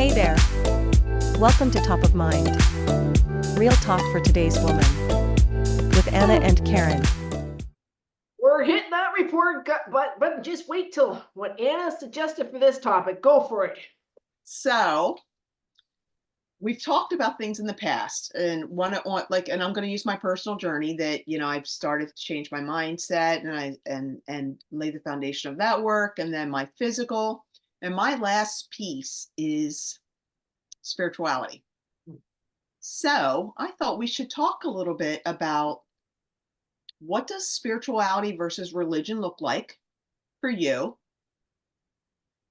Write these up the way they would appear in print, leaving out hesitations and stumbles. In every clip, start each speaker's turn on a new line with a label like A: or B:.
A: Hey there. Welcome to Top of Mind. Real talk for today's woman. With Anna and Karen.
B: We're hitting that report, but just wait till what Anna suggested for this topic. Go for it.
C: So we've talked about things in the past, and and I'm going to use my personal journey that I've started to change my mindset, and lay the foundation of that work, and then my physical, and my last piece is spirituality. So I thought we should talk a little bit about what does spirituality versus religion look like for you.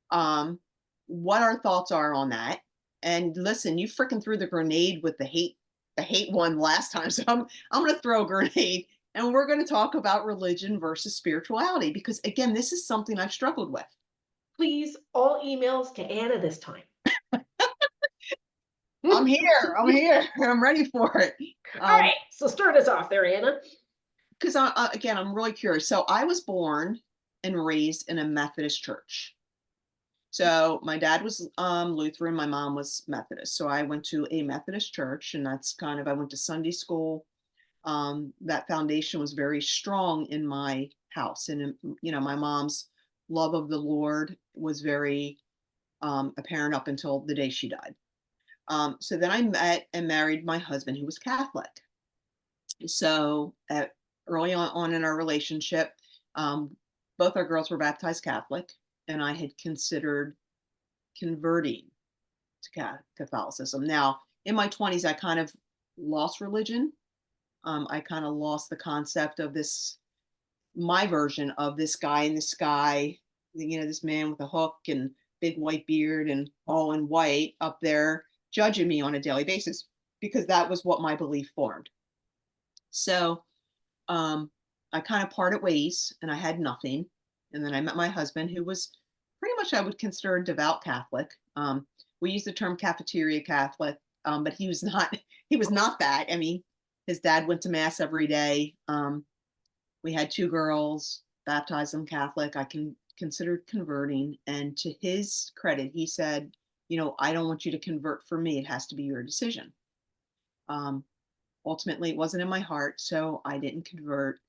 C: What our thoughts are on that. And listen, you freaking threw the grenade with the hate one last time. So I'm going to throw a grenade, and we're going to talk about religion versus spirituality, because again, this is something I've struggled with.
B: Please, all emails to Anna this time.
C: I'm here. I'm ready for it.
B: All right, so start us off there, Anna.
C: Because again, I'm really curious. So I was born and raised in a Methodist church. So my dad was Lutheran, my mom was Methodist. So I went to a Methodist church, and I went to Sunday school. That foundation was very strong in my house. And, my mom's love of the Lord was very apparent up until the day she died. So then I met and married my husband, who was Catholic. So early on in our relationship, both our girls were baptized Catholic, and I had considered converting to Catholicism. Now, in my 20s, I kind of lost religion. I kind of lost the concept of my version of this guy in the sky, this man with a hook and big white beard and all in white up there judging me on a daily basis, because that was what my belief formed. So I kind of parted ways, and I had nothing. And then I met my husband, who was pretty much, I would consider, a devout Catholic. We use the term cafeteria Catholic, but he was not. He was not that. I mean, his dad went to mass every day. We had two girls, baptized them Catholic. I considered converting, and to his credit, he said, I don't want you to convert for me. It has to be your decision. Ultimately, it wasn't in my heart, so I didn't convert.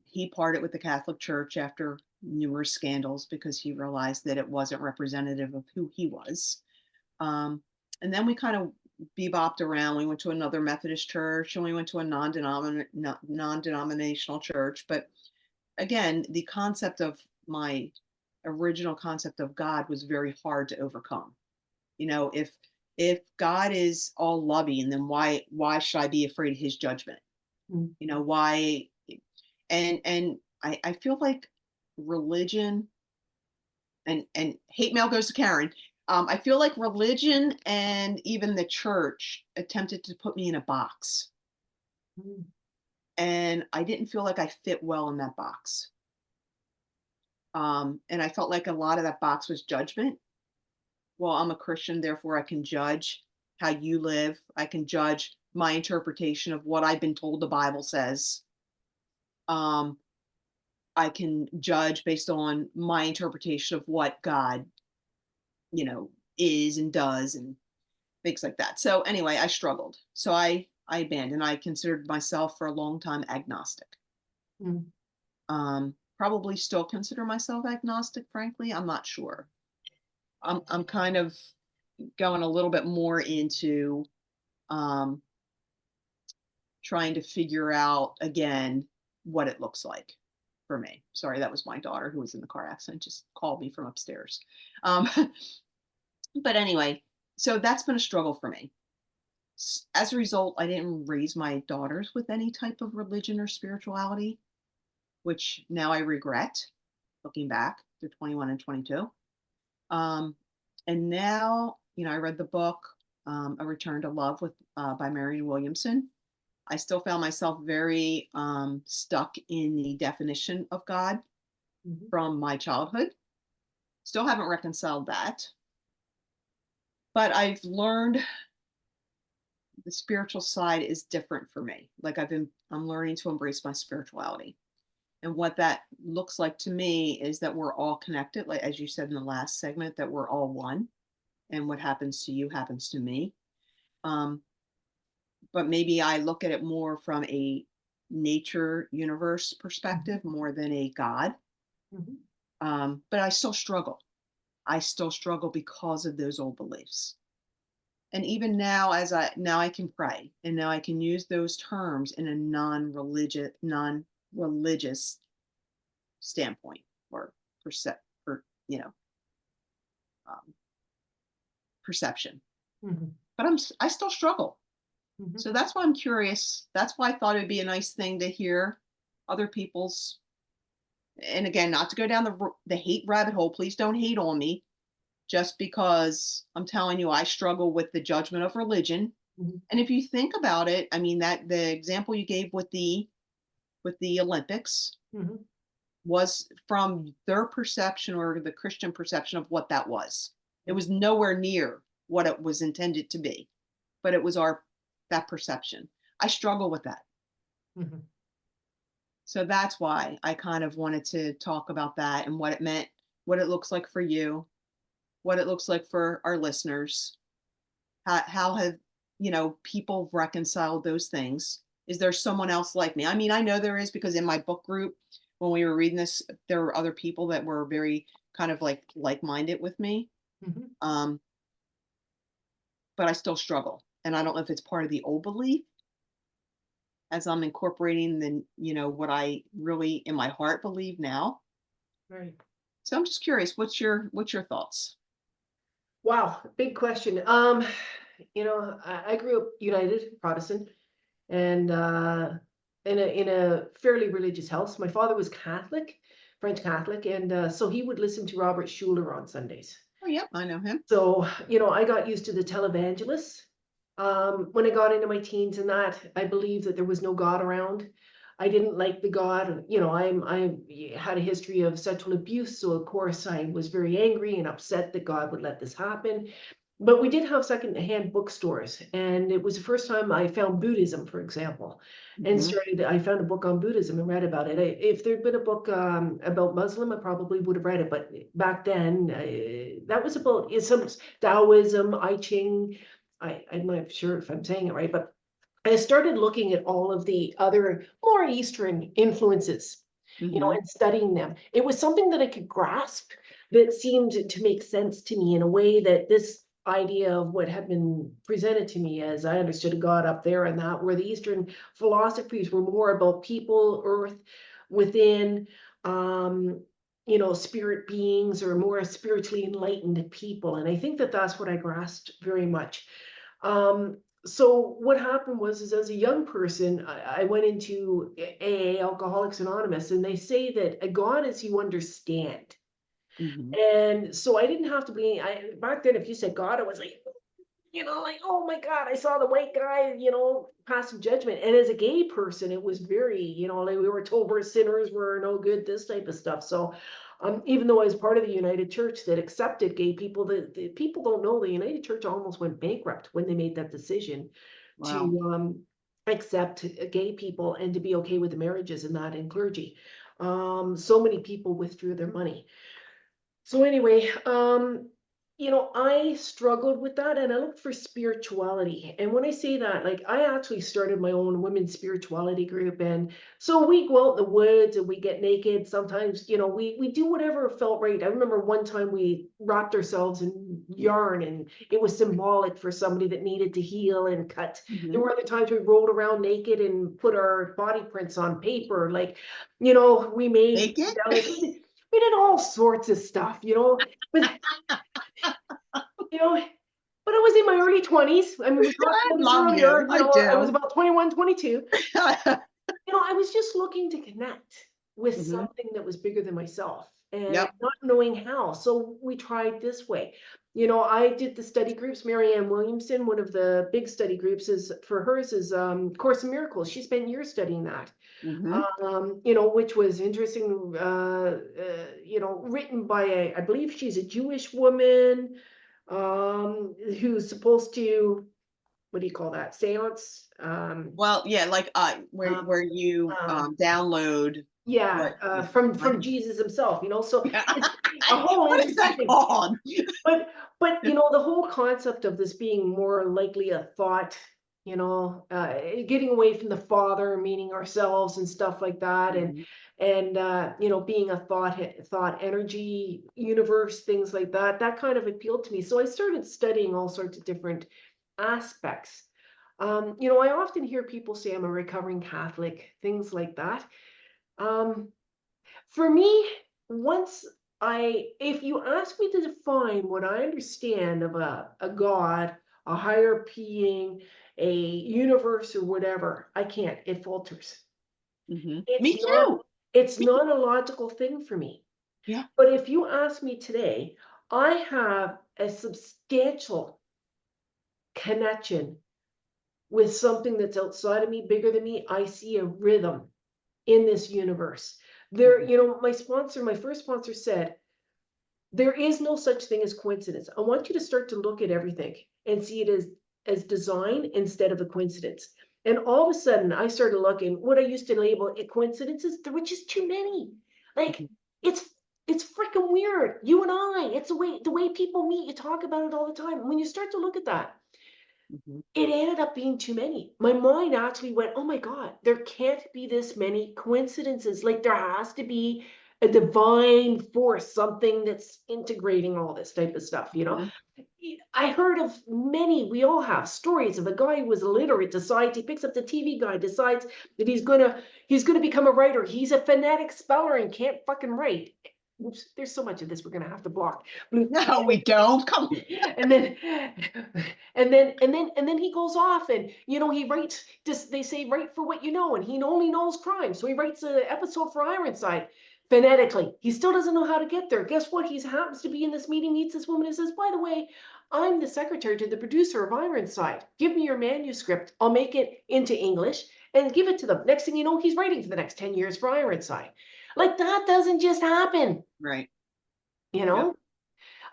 C: He parted with the Catholic Church after numerous scandals, because he realized that it wasn't representative of who he was. And then we kind of bebopped around. We went to another Methodist church, and we went to a non-denominational church. But again, the concept of my original concept of God was very hard to overcome. If God is all loving, then why should I be afraid of his judgment? Why? And I feel like religion, and hate mail goes to Karen. I feel like religion and even the church attempted to put me in a box. And I didn't feel like I fit well in that box. And I felt like a lot of that box was judgment. Well, I'm a Christian, therefore I can judge how you live. I can judge my interpretation of what I've been told the Bible says. I can judge based on my interpretation of what God, is and does, and things like that. So anyway, I struggled. So I abandoned. I considered myself for a long time agnostic. Probably still consider myself agnostic, frankly. I'm not sure. I'm kind of going a little bit more into trying to figure out again what it looks like for me. Sorry, that was my daughter, who was in the car accident, just called me from upstairs. But anyway, so that's been a struggle for me. As a result, I didn't raise my daughters with any type of religion or spirituality, which now I regret, looking back. They're 21 and 22. And now, I read the book, A Return to Love by Marianne Williamson. I still found myself very stuck in the definition of God from my childhood. Still haven't reconciled that. But I've learned the spiritual side is different for me. Like I'm learning to embrace my spirituality. And what that looks like to me is that we're all connected, like as you said in the last segment, that we're all one. and what happens to you happens to me. Um, but maybe I look at it more from a nature universe perspective more than a God.
B: Mhm.
C: But I still struggle. I still struggle because of those old beliefs. And even now, now I can pray, and now I can use those terms in a non-religious standpoint, or or you know um, perception.
B: Mhm.
C: But I still struggle.
B: Mhm.
C: So that's why I'm curious. That's why I thought it'd be a nice thing to hear other people's. And again, not to go down the hate rabbit hole. Please don't hate on me, just because I'm telling you I struggle with the judgment of religion.
B: Mhm.
C: And if you think about it, I mean, that the example you gave with the Olympics
B: Mhm.
C: was from their perception, or the Christian perception of what that was. It
B: Mhm.
C: was nowhere near what it was intended to be, but it was that perception. I struggle with that.
B: Mhm.
C: So that's why I kind of wanted to talk about that and what it meant, what it looks like for you, what it looks like for our listeners. How have, people reconciled those things? Is there someone else like me? I mean, I know there is, because in my book group, when we were reading this, there were other people that were very kind of like-minded with me.
B: Mhm.
C: Um, but I still struggle. And I don't know if it's part of the old belief as I'm incorporating what I really in my heart believe now.
B: Right.
C: So I'm just curious, what's your thoughts?
B: Wow, big question. I grew up United Protestant and in a fairly religious house. My father was Catholic, French Catholic, and so he would listen to Robert Schuller on Sundays.
C: Oh, yep, I know him.
B: So, I got used to the televangelists. When I got into my teens and that, I believed that there was no God around. I didn't like the God. I had a history of sexual abuse, so of course I was very angry and upset that God would let this happen. But we did have secondhand bookstores, and it was the first time I found Buddhism, for example, and
C: Hmm.
B: I found a book on Buddhism and read about it. If there'd been a book about Muslim, I probably would have read it. But back then, that was about some Taoism, I Ching. I'm not sure if I'm saying it right, but I started looking at all of the other more Eastern influences,
C: Hmm.
B: and studying them. It was something that I could grasp that seemed to make sense to me in a way that this idea of what had been presented to me as I understood a God up there and that, where the Eastern philosophies were more about people, earth, within, um, spirit beings or more spiritually enlightened people. And I think that that's what I grasped very much. Um, so what happened was, is as a young person, I went into AA, Alcoholics Anonymous, and they say that a God is you understand.
C: Hmm.
B: And so I didn't have to be, back then, if you said God, I was like, like, oh my God, I saw the white guy, passing judgment. And as a gay person, it was very, like we were told we're sinners, we're no good, this type of stuff. So even though I was part of the United Church that accepted gay people, the people don't know the United Church almost went bankrupt when they made that decision
C: Wow.
B: to accept gay people and to be okay with the marriages and that in clergy. So many people withdrew their money. So anyway, I struggled with that and I looked for spirituality. And when I say that, like I actually started my own women's spirituality group. And so we go out in the woods and we get naked. Sometimes, we do whatever felt right. I remember one time we wrapped ourselves in yarn and it was symbolic for somebody that needed to heal and cut. There
C: Hmm.
B: were other times we rolled around naked and put our body prints on paper. Like, we made
C: Make it.
B: we did all sorts of stuff, but you know, but I was in my early 20s. I mean, we talked
C: I
B: about this
C: love you.
B: earlier,
C: I
B: I was
C: do.
B: about 21, 22. I was just looking to connect with
C: Hmm.
B: something that was bigger than myself and
C: Yep.
B: not knowing how. So we tried this way. I did the study groups. Marianne Williamson, one of the big study groups, is for hers is Course in Miracles. She spent years studying that.
C: Hmm.
B: Which was interesting, written by I believe she's a Jewish woman, who's supposed to, what do you call that? Seance.
C: Well, yeah, like where
B: Um,
C: where you
B: uh,
C: download
B: yeah,
C: what. Yeah.
B: from Jesus himself, so
C: Yeah.
B: a whole
C: What is that
B: industry.
C: called?
B: But you know, the whole concept of this being more likely a thought, you know, getting away from the father, meaning ourselves and stuff like that,
C: Mhm.
B: and you know, being a thought energy universe, things like that, that kind of appealed to me. So I started studying all sorts of different aspects. You know, I often hear people say I'm a recovering Catholic, things like that. Um, for me, once if you ask me to define what I understand of a God, a higher being, a universe, or whatever, I can't. It falters.
C: Mhm.
B: It's
C: Me
B: not,
C: too.
B: it's
C: Me
B: not a logical thing for me.
C: Yeah.
B: But if you ask me today, I have a substantial connection with something that's outside of me, bigger than me. I see a rhythm in this universe. There,
C: Mhm.
B: you know, my first sponsor said, there is no such thing as coincidence. I want you to start to look at everything and see it as design instead of a coincidence. And all of a sudden, I started looking what I used to label coincidences. There were just too many. Like
C: Mhm.
B: it's it's freaking weird. You and I, it's the way people meet. You talk about it all the time. When you start to look at that,
C: Mhm.
B: it ended up being too many. My mind actually went, oh my God, there can't be this many coincidences. Like there has to be a divine force, something that's integrating all this type of stuff, you know?
C: Mhm.
B: I heard of many, we all have stories of a guy who was illiterate, decides he picks up the TV guide, decides that he's gonna become a writer. He's a phonetic speller and can't fucking write. Oops, there's so much of this we're gonna have to block.
C: No, we don't. Come on.
B: And then and then he goes off and you know he writes just they say write for what you know and he only knows crime, so he writes an episode for Ironside phonetically. He still doesn't know how to get there. Guess what? He happens to be in this meeting, meets this woman and says, by the way, I'm the secretary to the producer of Ironside. Give me your manuscript, I'll make it into English and give it to them. Next thing you know, he's writing for the next 10 years for Ironside. Like that doesn't just happen,
C: Right.
B: you
C: Yep.
B: know.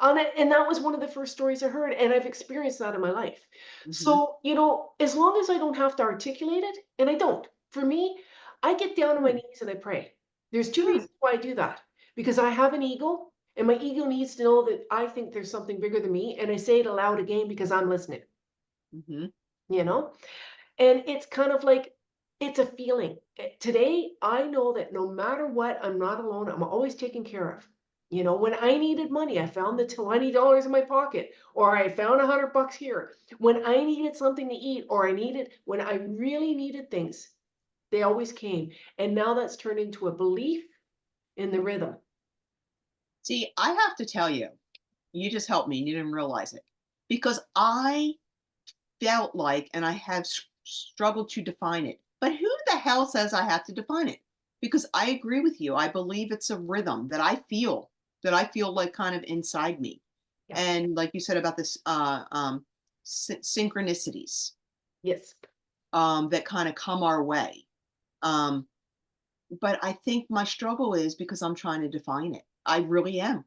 B: And that was one of the first stories I heard, and I've experienced that in my life.
C: Mhm.
B: So, you know, as long as I don't have to articulate it, and I don't, for me, I get down on my
C: Mm.
B: knees and I pray. There's two
C: Mm.
B: reasons why I do that. Because I have an ego, and my ego needs to know that I think there's something bigger than me, and I say it aloud again because I'm listening,
C: Mhm.
B: you know? And it's kind of like it's a feeling. Today, I know that no matter what, I'm not alone. I'm always taken care of. You know, when I needed money, I found the $20 in my pocket, or I found $100 here. When I needed something to eat, or when I really needed things, they always came. And now that's turned into a belief in the rhythm.
C: See, I have to tell you, you just helped me and you didn't realize it. Because I felt like, and I have struggled to define it. But who the hell says I have to define it? Because I agree with you. I believe it's a rhythm that I feel like kind of inside me.
B: Yeah.
C: And like you said about this, synchronicities
B: Yes.
C: that kind of come our way. Um, but I think my struggle is because I'm trying to define it. I really am.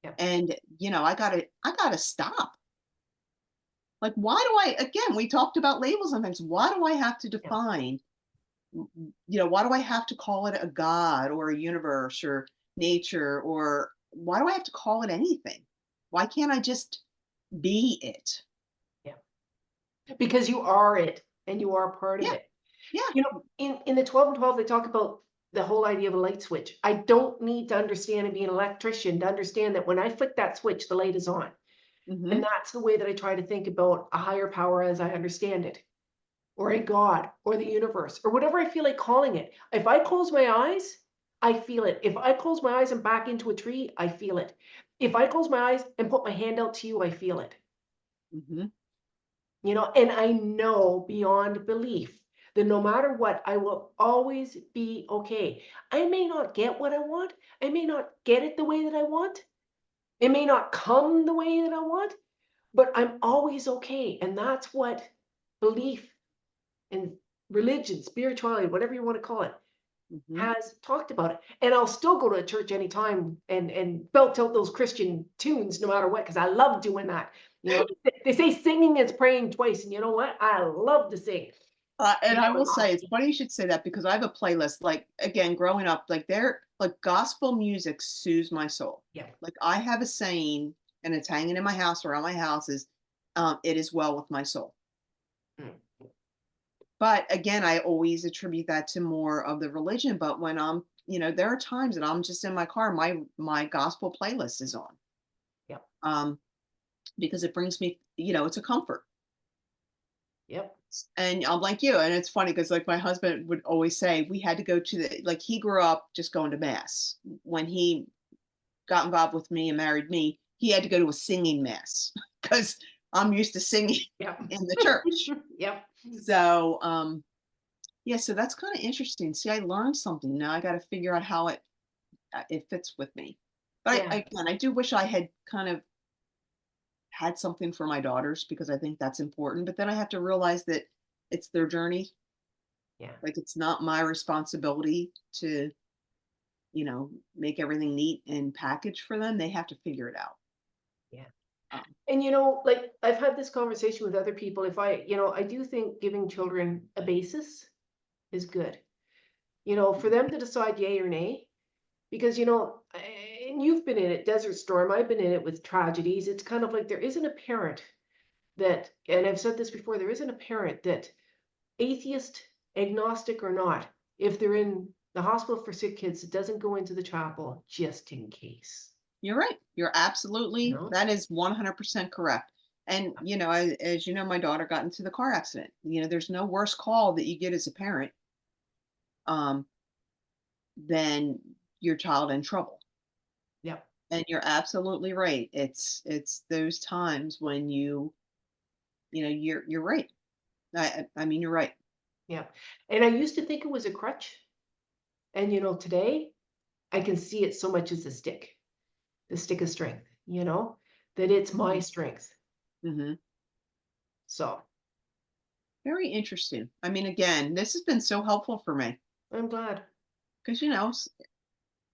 B: Yeah.
C: And I gotta stop. Like, why do I, again, we talked about labels and things. Why do I have to
B: Yeah.
C: define, why do I have to call it a God or a universe or nature, or why do I have to call it anything? Why can't I just be it?
B: Yeah. Because you are it and you are part of
C: Yeah.
B: it.
C: Yeah.
B: You know, in the 12 and 12, they talk about the whole idea of a light switch. I don't need to understand and be an electrician to understand that when I flick that switch, the light is on. And
C: Hmm.
B: that's the way that I try to think about a higher power as I understand it, or a God, or the universe, or whatever I feel like calling it. If I close my eyes, I feel it. If I close my eyes and back into a tree, I feel it. If I close my eyes and put my hand out to you, I feel it.
C: Hmm.
B: You know, and I know beyond belief that no matter what, I will always be okay. I may not get what I want. I may not get it the way that I want. It may not come the way that I want, but I'm always okay. And that's what belief and religion, spirituality, whatever you want to call it,
C: Hmm.
B: has talked about it. And I'll still go to a church anytime and belt out those Christian tunes no matter what, because I love doing that. You know, they say singing is praying twice, and you know what? I love to sing.
C: And I will
B: People
C: say,
B: are
C: it's funny you should say that because I have a playlist, like, again, growing up, like, like, gospel music soothes my soul.
B: Yeah.
C: Like, I have a saying, and it's hanging in my house, around my house, is, "It is well with my soul."
B: Mm.
C: But again, I always attribute that to more of the religion, but when there are times that I'm just in my car, my gospel playlist is on,
B: Yep.
C: um, because it brings me, it's a comfort.
B: Yep.
C: And I'm like you, and it's funny because, like, my husband would always say we had to go to like, he grew up just going to mass. When he got involved with me and married me, he had to go to a singing mass because I'm used to singing
B: Yep.
C: in the church.
B: Yep.
C: So, yeah, so that's kind of interesting. See, I learned something. Now I got to figure out how it fits with me. But
B: Yeah.
C: again, I do wish I had kind of had something for my daughters because I think that's important. But then I have to realize that it's their journey.
B: Yeah.
C: Like, it's not my responsibility to, make everything neat and packaged for them. They have to figure it out.
B: Yeah.
C: Um,
B: And like I've had this conversation with other people. If I do think giving children a basis is good. For them to decide yay or nay, because and you've been in it, Desert Storm. I've been in it with tragedies. It's kind of like there isn't a parent that, and I've said this before, there isn't a parent that, atheist, agnostic or not, if they're in the hospital for sick kids, that doesn't go into the chapel just in case.
C: you're right. That is 100% correct. And, as you know, my daughter got into the car accident. There's no worse call that you get as a parent, um, than your child in trouble.
B: Yep.
C: And you're absolutely right. It's those times when you're right. I mean, you're right.
B: Yeah. And I used to think it was a crutch. And today I can see it so much as the stick of strength, that it's my strength.
C: Hmm.
B: So
C: Very interesting. I mean, again, this has been so helpful for me
B: I'm glad.
C: because,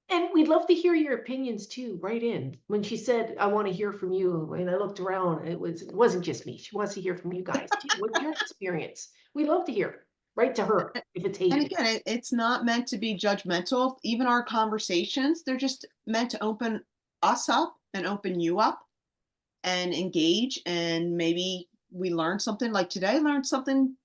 B: And we'd love to hear your opinions too, right in. When she said, I want to hear from you, and I looked around, it wasn't just me. She wants to hear from you guys too. What's your experience? We love to hear. Right to her if it's
C: and
B: hated.
C: again, it's not meant to be judgmental. Even our conversations, they're just meant to open us up and open you up and engage. And maybe we learned something. Like today, I learned something.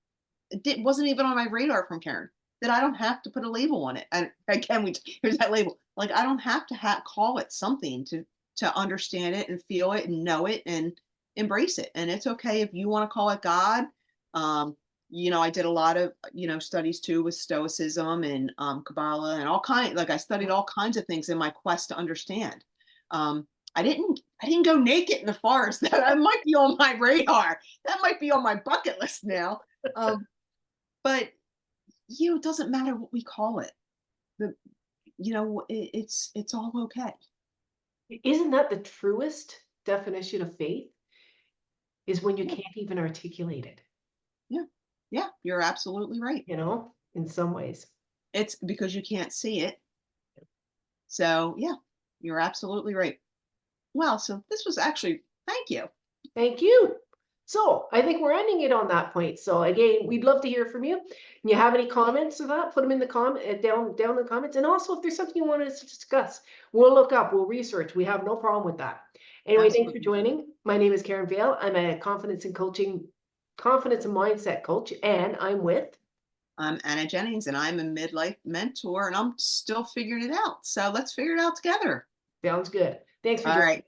C: Wasn't even on my radar from Karen, that I don't have to put a label on it. And again, here's that label. Like, I don't have to call it something to understand it and feel it and know it and embrace it. And it's okay if you want to call it God. I did a lot of studies too with Stoicism and Kabbalah and like, I studied all kinds of things in my quest to understand. I didn't go naked in the forest. That might be on my radar. That might be on my bucket list now. But it doesn't matter what we call it. The it's all okay.
B: Isn't that the truest definition of faith? Is when you
C: Yeah,
B: can't even articulate it,
C: yeah, yeah. You're absolutely right.
B: in some ways.
C: It's because you can't see it. So yeah, you're absolutely right. Well, so this was actually, thank you.
B: Thank you. So I think we're ending it on that point. So again, we'd love to hear from you. And you have any comments or that, put them in the down in the comments. And also if there's something you want us to discuss, we'll look up, we'll research. We have no problem with that. Anyway, thanks for
C: Absolutely.
B: joining. My name is Karen Vale. I'm a confidence and mindset coach, and I'm with.
C: I'm Anna Jennings, and I'm a midlife mentor, and I'm still figuring it out. So let's figure it out together.
B: Sounds good. Thanks for
C: All
B: joining.
C: right.